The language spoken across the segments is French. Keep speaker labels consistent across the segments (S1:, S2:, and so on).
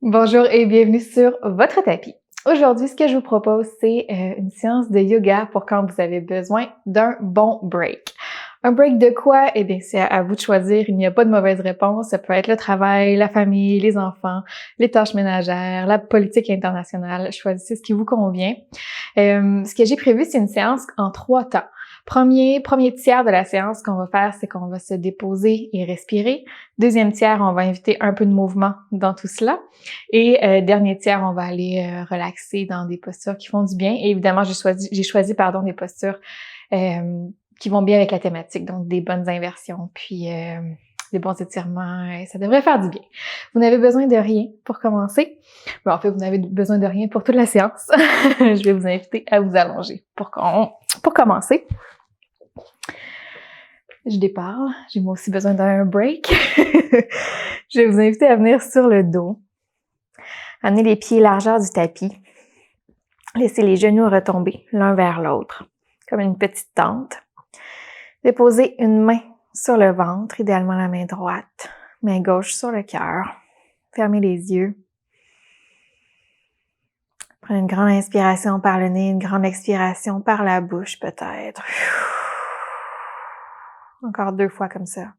S1: Bonjour et bienvenue sur votre tapis. Aujourd'hui, ce que je vous propose, c'est une séance de yoga pour quand vous avez besoin d'un bon break. Un break de quoi? Eh bien, c'est à vous de choisir. Il n'y a pas de mauvaise réponse. Ça peut être le travail, la famille, les enfants, les tâches ménagères, la politique internationale. Choisissez ce qui vous convient. Ce que j'ai prévu, c'est une séance en 3 temps. Premier tiers de la séance qu'on va faire, c'est qu'on va se déposer et respirer. Deuxième tiers, on va inviter un peu de mouvement dans tout cela. Et dernier tiers, on va aller relaxer dans des postures qui font du bien. Et évidemment, j'ai choisi des postures qui vont bien avec la thématique, donc des bonnes inversions, puis des bons étirements. Ça devrait faire du bien. Vous n'avez besoin de rien pour commencer. Bon, en fait, vous n'avez besoin de rien pour toute la séance. Je vais vous inviter à vous allonger pour commencer. Je déparle. J'ai moi aussi besoin d'un break. Je vais vous inviter à venir sur le dos. Amenez les pieds largeur du tapis. Laissez les genoux retomber l'un vers l'autre, comme une petite tente. Déposez une main sur le ventre, idéalement la main droite, main gauche sur le cœur. Fermez les yeux. Prenez une grande inspiration par le nez, une grande expiration par la bouche peut-être. Encore 2 fois comme ça.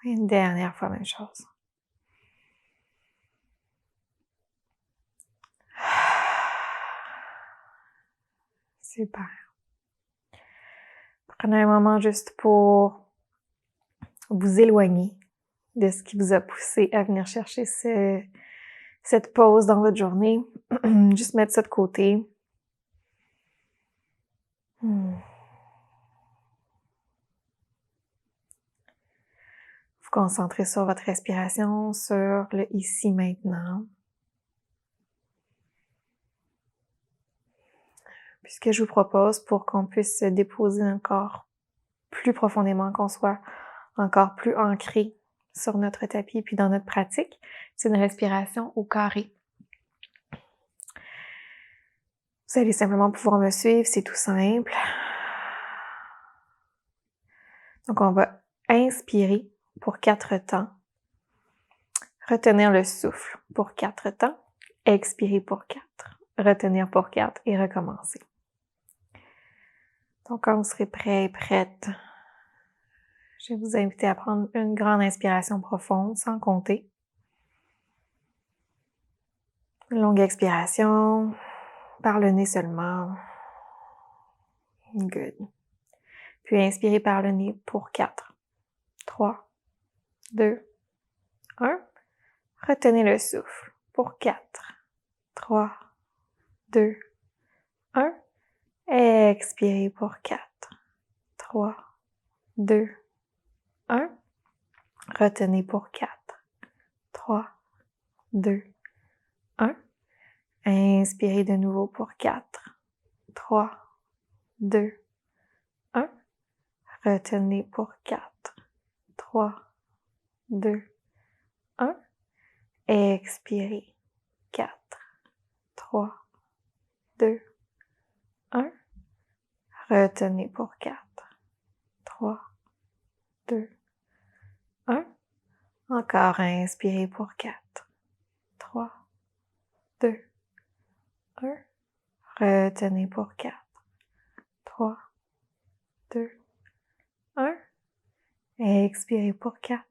S1: Et une dernière fois, même chose. Super. Prenez un moment juste pour vous éloigner de ce qui vous a poussé à venir chercher cette pause dans votre journée. Juste mettre ça de côté. Vous concentrez sur votre respiration, sur le ici maintenant. Puis ce que je vous propose pour qu'on puisse se déposer encore plus profondément, qu'on soit encore plus ancré sur notre tapis puis dans notre pratique, c'est une respiration au carré. Vous allez simplement pouvoir me suivre, c'est tout simple. Donc on va inspirer pour 4 temps, retenir le souffle pour 4 temps, expirer pour 4, retenir pour 4 et recommencer. Donc quand vous serez prêt et prête, je vais vous inviter à prendre une grande inspiration profonde sans compter. Une longue expiration, par le nez seulement. Good. Puis inspirez par le nez pour 4, 3, 2, 1. Retenez le souffle pour 4, 3, 2, 1. Expirez pour 4, 3, 2, 1. Retenez pour 4, 3, 2, 1. Inspirez de nouveau pour 4, 3, 2, 1. Retenez pour 4, 3, 2, 1. Expirez. 4, 3, 2, 1. Retenez pour 4, 3, 2, 1. Encore inspirez pour 4, 3, 2, 1. Retenez pour 4, 3, 2, 1. Expirez pour 4,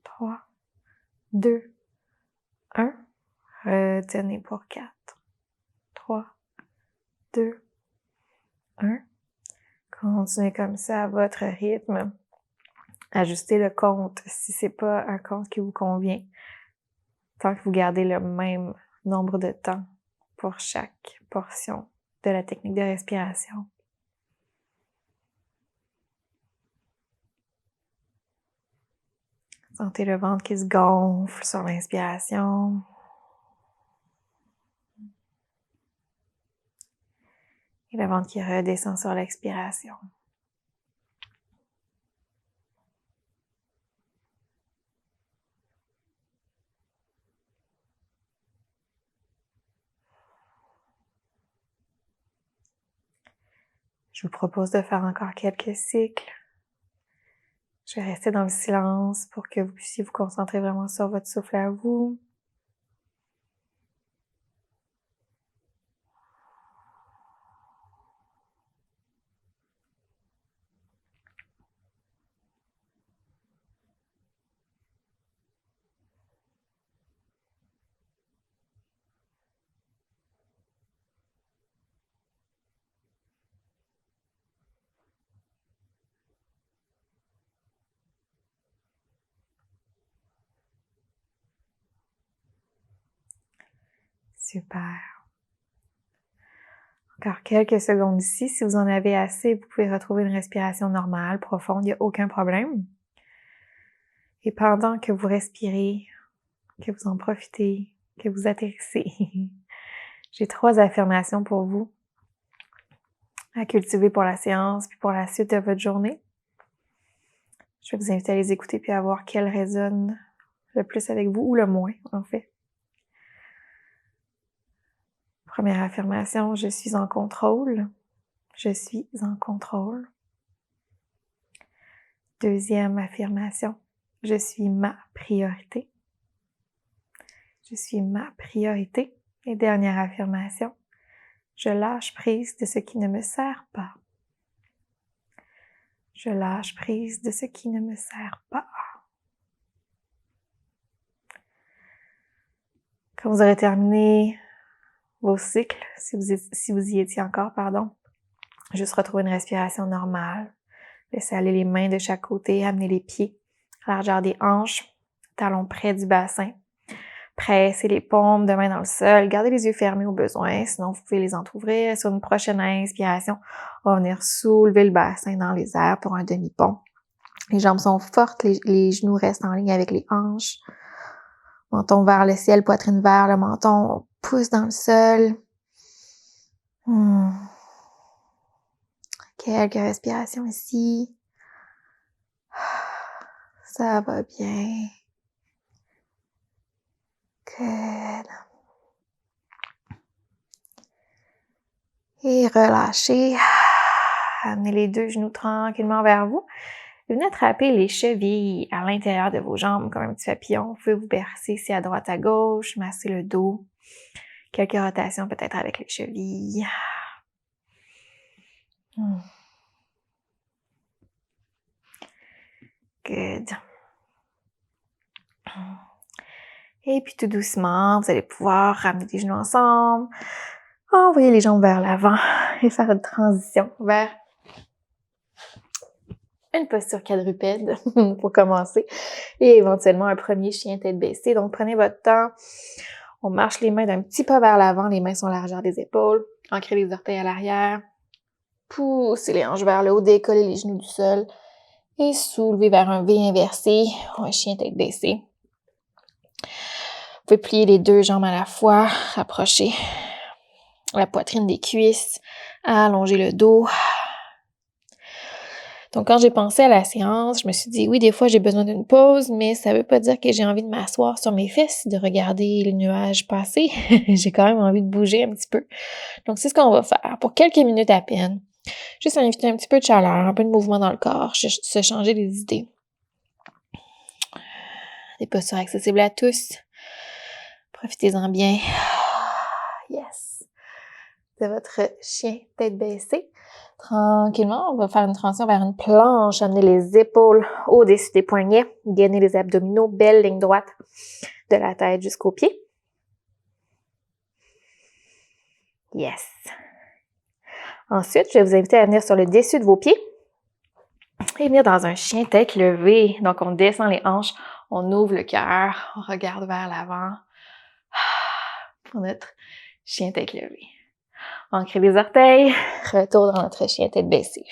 S1: 3, 2, 1. Retenez pour 4, 3, 2, 1. Continuez comme ça à votre rythme. Ajustez le compte si c'est pas un compte qui vous convient. Tant que vous gardez le même nombre de temps pour chaque portion de la technique de respiration. Sentez le ventre qui se gonfle sur l'inspiration. Et le ventre qui redescend sur l'expiration. Je vous propose de faire encore quelques cycles. Je vais rester dans le silence pour que vous puissiez vous concentrer vraiment sur votre souffle à vous. Super. Encore quelques secondes ici. Si vous en avez assez, vous pouvez retrouver une respiration normale, profonde, il n'y a aucun problème. Et pendant que vous respirez, que vous en profitez, que vous atterrissez, j'ai 3 affirmations pour vous à cultiver pour la séance puis pour la suite de votre journée. Je vais vous inviter à les écouter puis à voir quelles résonnent le plus avec vous ou le moins, en fait. Première affirmation, je suis en contrôle. Je suis en contrôle. Deuxième affirmation, je suis ma priorité. Je suis ma priorité. Et dernière affirmation, je lâche prise de ce qui ne me sert pas. Je lâche prise de ce qui ne me sert pas. Quand vous aurez terminé vos cycles, si vous y étiez encore, juste retrouver une respiration normale. Laissez aller les mains de chaque côté, amenez les pieds à la largeur des hanches, talons près du bassin. Pressez les paumes de main dans le sol. Gardez les yeux fermés au besoin, sinon vous pouvez les entrouvrir. Sur une prochaine inspiration, on va venir soulever le bassin dans les airs pour un demi-pont. Les jambes sont fortes, les genoux restent en ligne avec les hanches. Menton vers le ciel, poitrine vers le menton. On pousse dans le sol. Quelques respirations ici. Ça va bien. Good. Et relâchez. Amenez les 2 genoux tranquillement vers vous. Et venez attraper les chevilles à l'intérieur de vos jambes comme un petit papillon. Vous pouvez vous bercer ici à droite, à gauche, masser le dos. Quelques rotations peut-être avec les chevilles. Good. Et puis tout doucement, vous allez pouvoir ramener les genoux ensemble, envoyer les jambes vers l'avant et faire une transition vers une posture quadrupède pour commencer et éventuellement un premier chien tête baissée. Donc prenez votre temps, on marche les mains d'un petit pas vers l'avant, les mains sont à la largeur des épaules, ancrez les orteils à l'arrière, poussez les hanches vers le haut, décollez les genoux du sol et soulevez vers un V inversé, un chien tête baissée. Vous pouvez plier les 2 jambes à la fois, rapprocher la poitrine des cuisses, allonger le dos. Donc, quand j'ai pensé à la séance, je me suis dit, oui, des fois, j'ai besoin d'une pause, mais ça veut pas dire que j'ai envie de m'asseoir sur mes fesses, de regarder les nuages passer. J'ai quand même envie de bouger un petit peu. Donc, c'est ce qu'on va faire pour quelques minutes à peine. Juste inviter un petit peu de chaleur, un peu de mouvement dans le corps, se changer les idées. Des postures accessibles à tous. Profitez-en bien. Yes. De votre chien tête baissée. Tranquillement, on va faire une transition vers une planche. Amenez les épaules au-dessus des poignets. Gainez les abdominaux. Belle ligne droite de la tête jusqu'aux pieds. Yes. Ensuite, je vais vous inviter à venir sur le dessus de vos pieds et venir dans un chien tête levée. Donc, on descend les hanches, on ouvre le cœur, on regarde vers l'avant pour notre chien tête levée. Ancrez les orteils, retour dans notre chien tête baissée.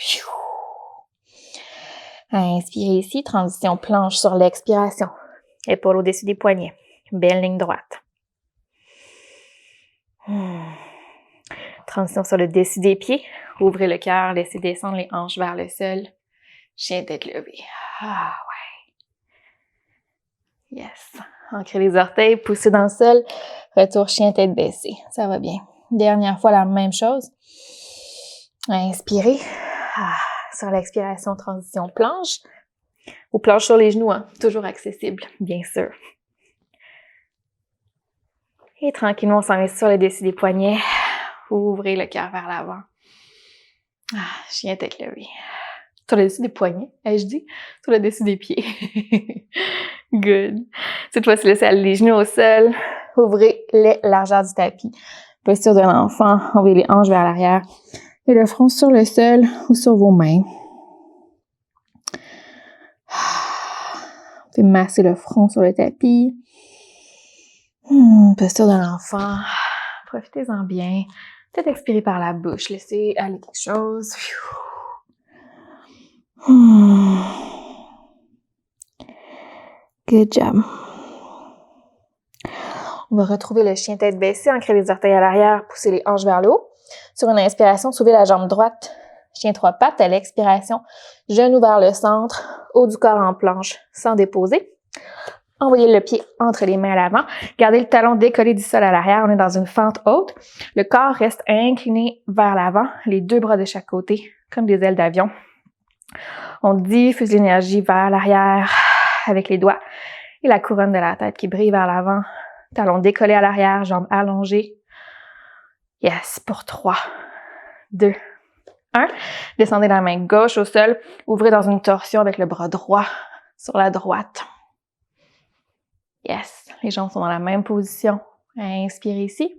S1: Inspirez ici, transition planche sur l'expiration. Épaules au-dessus des poignets. Belle ligne droite. Transition sur le dessus des pieds. Ouvrez le cœur, laissez descendre les hanches vers le sol. Chien tête levée. Ah ouais. Yes. Ancrez les orteils, poussez dans le sol. Retour chien tête baissée. Ça va bien. Dernière fois, la même chose. Inspirez. Sur l'expiration, transition planche. Ou planche sur les genoux, hein, toujours accessible, bien sûr. Et tranquillement, on s'en met sur le dessus des poignets. Ouvrez le cœur vers l'avant. Chien tête levée. Sur le dessus des poignets, ai-je dit? Sur le dessus des pieds. Good. Cette fois-ci, laissez aller les genoux au sol. Ouvrez les largeurs du tapis. Posture de l'enfant. Ouvrez les hanches vers l'arrière. Et le front sur le sol ou sur vos mains. Vous pouvez masser le front sur le tapis. Posture de l'enfant. Profitez-en bien. Peut-être expirer par la bouche. Laissez aller quelque chose. Good job. On va retrouver le chien tête baissée, ancrer les orteils à l'arrière, pousser les hanches vers le haut. Sur une inspiration, soulevez la jambe droite, chien trois pattes. À l'expiration, genou vers le centre, haut du corps en planche, sans déposer. Envoyez le pied entre les mains à l'avant. Gardez le talon décollé du sol à l'arrière. On est dans une fente haute. Le corps reste incliné vers l'avant, les deux bras de chaque côté, comme des ailes d'avion. On diffuse l'énergie vers l'arrière avec les doigts et la couronne de la tête qui brille vers l'avant. Talon décollé à l'arrière, jambes allongées. Yes, pour 3, 2, 1. Descendez la main gauche au sol. Ouvrez dans une torsion avec le bras droit sur la droite. Yes, les jambes sont dans la même position. Inspirez ici.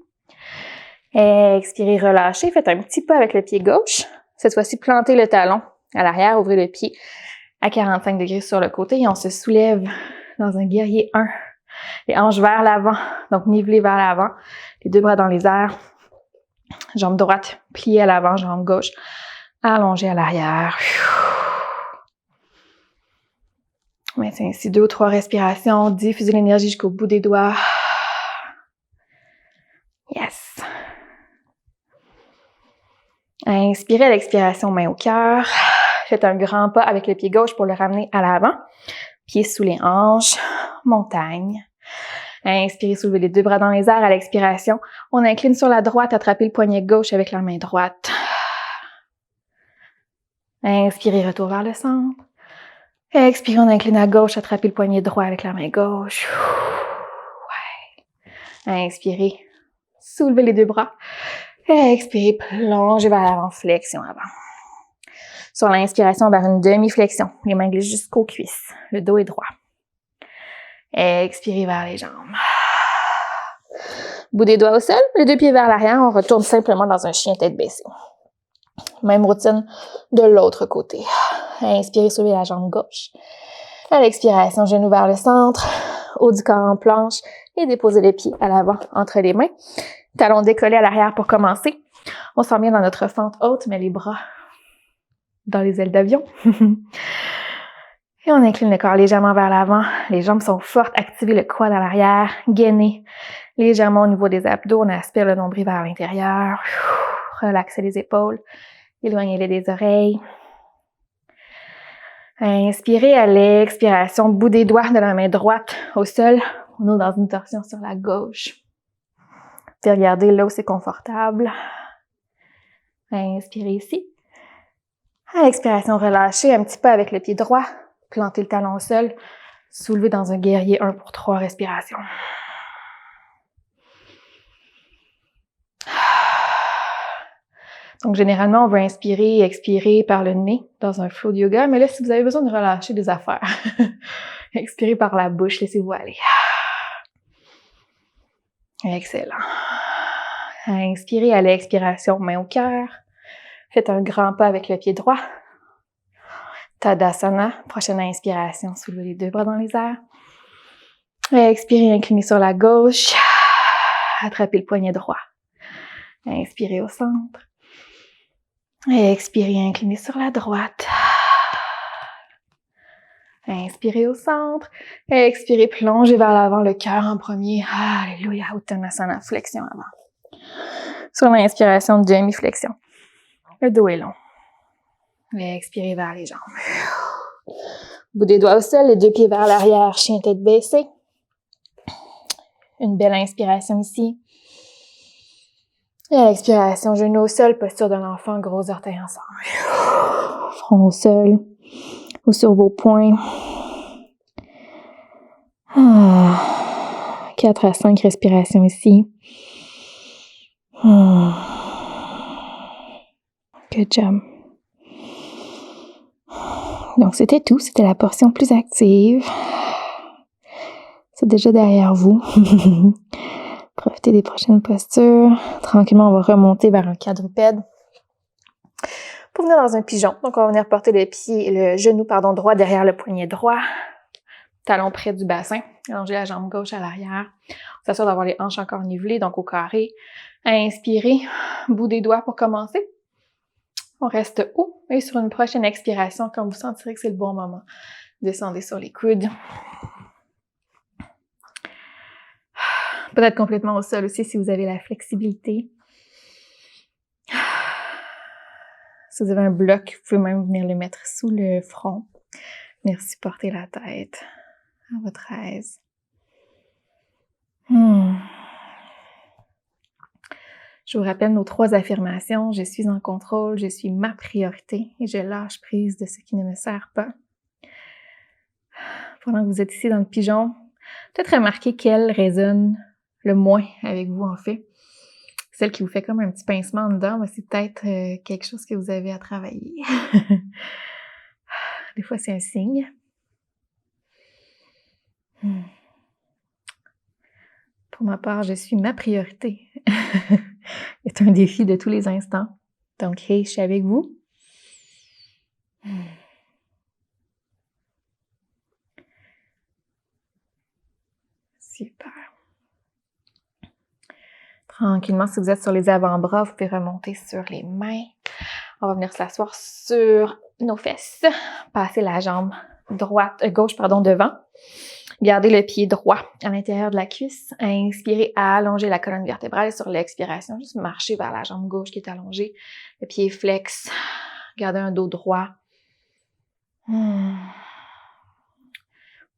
S1: Expirez, relâchez. Faites un petit pas avec le pied gauche. Cette fois-ci, plantez le talon à l'arrière. Ouvrez le pied à 45 degrés sur le côté et on se soulève dans un guerrier 1. Les hanches vers l'avant, donc nivelées vers l'avant. Les deux bras dans les airs. Jambe droite pliée à l'avant, jambe gauche allongée à l'arrière. Mettez ainsi 2 ou 3 respirations. Diffusez l'énergie jusqu'au bout des doigts. Yes. Inspirez à l'expiration, main au cœur. Faites un grand pas avec le pied gauche pour le ramener à l'avant. Pieds sous les hanches. Montagne. Inspirez, soulevez les deux bras dans les airs. À l'expiration, on incline sur la droite, attrapez le poignet gauche avec la main droite. Inspirez, retour vers le centre. Expirez, on incline à gauche, attrapez le poignet droit avec la main gauche. Ouais. Inspirez, soulevez les deux bras. Expirez, plongez vers l'avant, flexion avant. Sur l'inspiration, vers une demi-flexion. Les mains glissent jusqu'aux cuisses. Le dos est droit. Expirez vers les jambes. Bout des doigts au sol, les deux pieds vers l'arrière. On retourne simplement dans un chien tête baissée. Même routine de l'autre côté. Inspirez, soulevez la jambe gauche. À l'expiration, genou vers le centre, haut du corps en planche et déposez les pieds à l'avant entre les mains. Talons décollés à l'arrière pour commencer. On sent bien dans notre fente haute, mais les bras dans les ailes d'avion. Et on incline le corps légèrement vers l'avant. Les jambes sont fortes. Activez le quad à l'arrière. Gainez légèrement au niveau des abdos. On aspire le nombril vers l'intérieur. Relaxez les épaules. Éloignez-les des oreilles. Inspirez à l'expiration. Bout des doigts de la main droite au sol. On est dans une torsion sur la gauche. Puis regardez là où c'est confortable. Inspirez ici. À l'expiration, relâchez un petit peu avec le pied droit. Plantez le talon au sol. Soulevez dans un guerrier 1 pour 3 respirations. Donc, généralement, on va inspirer et expirer par le nez dans un flow de yoga. Mais là, si vous avez besoin de relâcher des affaires, expirez par la bouche. Laissez-vous aller. Excellent. Inspirez à l'expiration, main au cœur. Faites un grand pas avec le pied droit. Tadasana. Prochaine inspiration, soulevez les deux bras dans les airs. Expirez, inclinez sur la gauche. Attrapez le poignet droit. Inspirez au centre. Expirez, inclinez sur la droite. Inspirez au centre. Expirez, plongez vers l'avant le cœur en premier. Alléluia. Uttanasana, flexion avant. Sur l'inspiration, demi-flexion. Le dos est long. Expirez vers les jambes. Bout des doigts au sol, les deux pieds vers l'arrière, chien tête baissée. Une belle inspiration ici. Et à l'expiration, genou au sol, posture d'un enfant, gros orteils ensemble. Front au sol, ou sur vos poings. 4 à 5 respirations ici. Good job. Donc, c'était tout. C'était la portion plus active. C'est déjà derrière vous. Profitez des prochaines postures. Tranquillement, on va remonter vers un quadrupède. Pour venir dans un pigeon, donc on va venir porter le genou droit derrière le poignet droit. Talon près du bassin. Allonger la jambe gauche à l'arrière. On s'assure d'avoir les hanches encore nivelées, donc au carré. Inspirez, bout des doigts pour commencer. On reste haut et sur une prochaine expiration, quand vous sentirez que c'est le bon moment, descendez sur les coudes. Peut-être complètement au sol aussi si vous avez la flexibilité. Si vous avez un bloc, vous pouvez même venir le mettre sous le front. Venir supporter la tête à votre aise. Je vous rappelle nos 3 affirmations. Je suis en contrôle, je suis ma priorité et je lâche prise de ce qui ne me sert pas. Pendant que vous êtes ici dans le pigeon, peut-être remarquer quelle résonne le moins avec vous en fait. Celle qui vous fait comme un petit pincement en dedans, mais c'est peut-être quelque chose que vous avez à travailler. Des fois, c'est un signe. Pour ma part, je suis ma priorité. C'est un défi de tous les instants. Donc, hey, je suis avec vous. Super. Tranquillement, si vous êtes sur les avant-bras, vous pouvez remonter sur les mains. On va venir s'asseoir sur nos fesses. Passer la jambe gauche devant. Gardez le pied droit à l'intérieur de la cuisse. Inspirez à allonger la colonne vertébrale. Sur l'expiration, juste marcher vers la jambe gauche qui est allongée. Le pied flex. Gardez un dos droit. Vous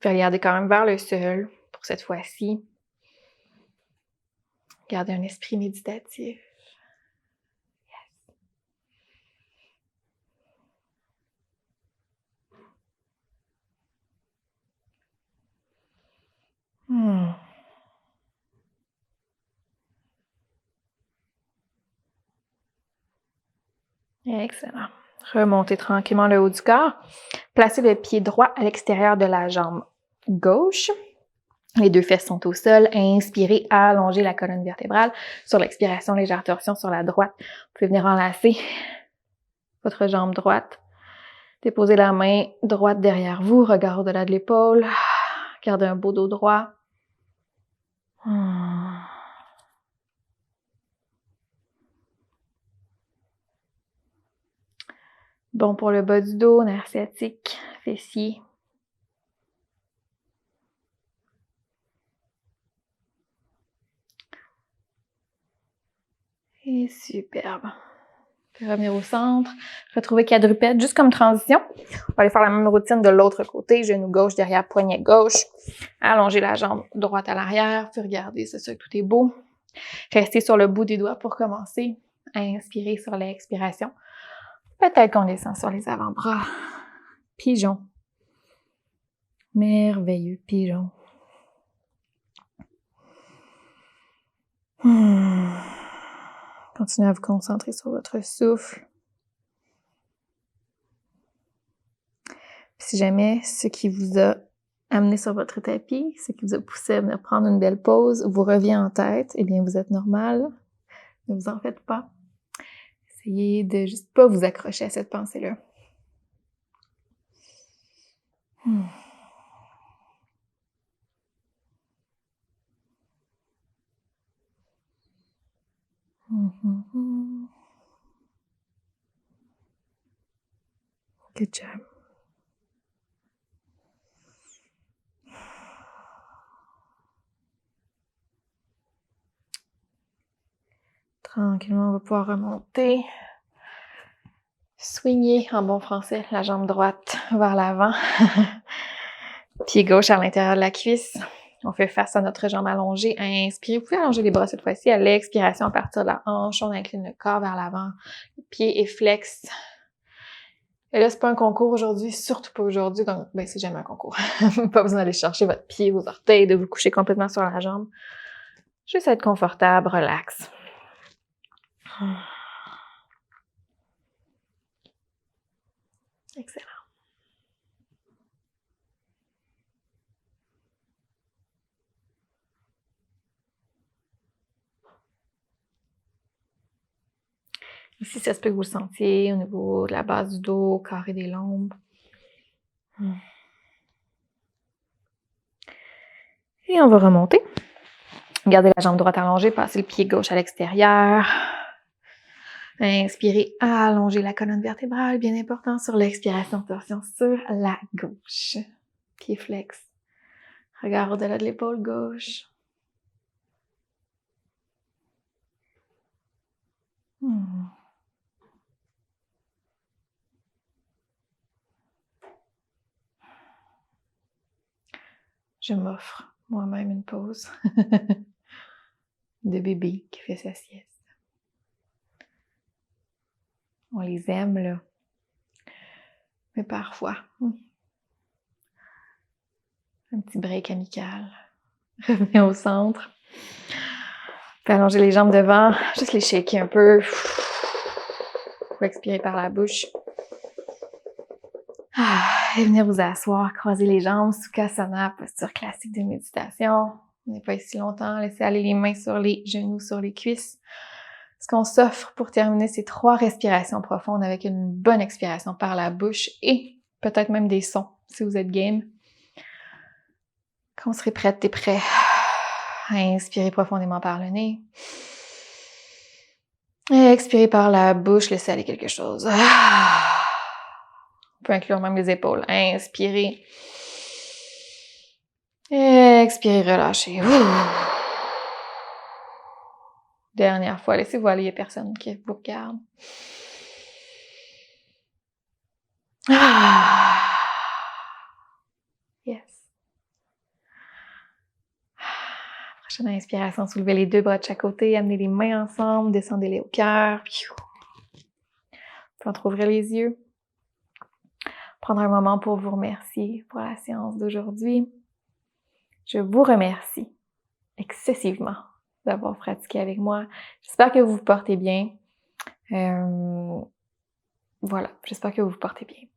S1: pouvez regarder quand même vers le sol pour cette fois-ci. Gardez un esprit méditatif. Excellent. Remontez tranquillement le haut du corps. Placez le pied droit à l'extérieur de la jambe gauche. Les 2 fesses sont au sol. Inspirez à allonger la colonne vertébrale. Sur l'expiration, légère torsion sur la droite. Vous pouvez venir enlacer votre jambe droite. Déposez la main droite derrière vous. Regard au-delà de l'épaule. Gardez un beau dos droit. Bon pour le bas du dos, nerf sciatique, fessier. Et superbe. Puis revenir au centre, retrouver quadrupède, juste comme transition. On va aller faire la même routine de l'autre côté, genou gauche derrière poignet gauche. Allonger la jambe droite à l'arrière, puis regardez, c'est sûr que tout est beau. Restez sur le bout des doigts pour commencer. Inspirez sur l'expiration. Peut-être qu'on descend sur les avant-bras. Pigeon. Merveilleux pigeon. Continuez à vous concentrer sur votre souffle. Si jamais ce qui vous a amené sur votre tapis, ce qui vous a poussé à venir prendre une belle pause, vous revient en tête, eh bien vous êtes normal. Ne vous en faites pas. Essayez de juste pas vous accrocher à cette pensée-là. Good job. Tranquillement, on va pouvoir remonter. Swinguer en bon français, la jambe droite vers l'avant. Pied gauche à l'intérieur de la cuisse. On fait face à notre jambe allongée. Inspirez. Vous pouvez allonger les bras cette fois-ci. À l'expiration, à partir de la hanche, on incline le corps vers l'avant. Le pied est flex. Et là, c'est pas un concours aujourd'hui, surtout pas aujourd'hui, donc ben c'est jamais un concours. Pas besoin d'aller chercher votre pied, vos orteils, de vous coucher complètement sur la jambe. Juste être confortable, relax. Excellent. Ici, ça se peut que vous le sentiez au niveau de la base du dos, carré des lombes. Et on va remonter. Gardez la jambe droite allongée, passez le pied gauche à l'extérieur. Inspirez, allongez la colonne vertébrale, bien important. Sur l'expiration, torsion sur la gauche. Pied flex. Regard au-delà de l'épaule gauche. Je m'offre moi-même une pause de bébé qui fait sa sieste. On les aime, là. Mais parfois, un petit break amical. Revenez au centre. Puis allonger les jambes devant, juste les shaker un peu. Vous expirer par la bouche. Et venir vous asseoir, croiser les jambes, Sukhasana, posture classique de méditation. On n'est pas ici longtemps, laissez aller les mains sur les genoux, sur les cuisses. Ce qu'on s'offre pour terminer, c'est 3 respirations profondes avec une bonne expiration par la bouche et peut-être même des sons, si vous êtes game. Quand vous serez prête et prêt, inspirez profondément par le nez. Et expirez par la bouche, laissez aller quelque chose. On peut inclure même les épaules. Inspirez. Expirez, relâchez. Dernière fois, laissez-vous aller, il n'y a personne qui vous regarde. Yes. Prochaine inspiration, soulevez les 2 bras de chaque côté, amenez les mains ensemble, descendez-les au cœur. Puis entrouvrir les yeux. Prendre un moment pour vous remercier pour la séance d'aujourd'hui. Je vous remercie excessivement d'avoir pratiqué avec moi. J'espère que vous vous portez bien. Voilà, j'espère que vous vous portez bien.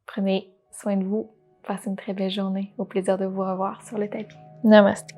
S1: Prenez soin de vous. Passez une très belle journée. Au plaisir de vous revoir sur le tapis. Namaste.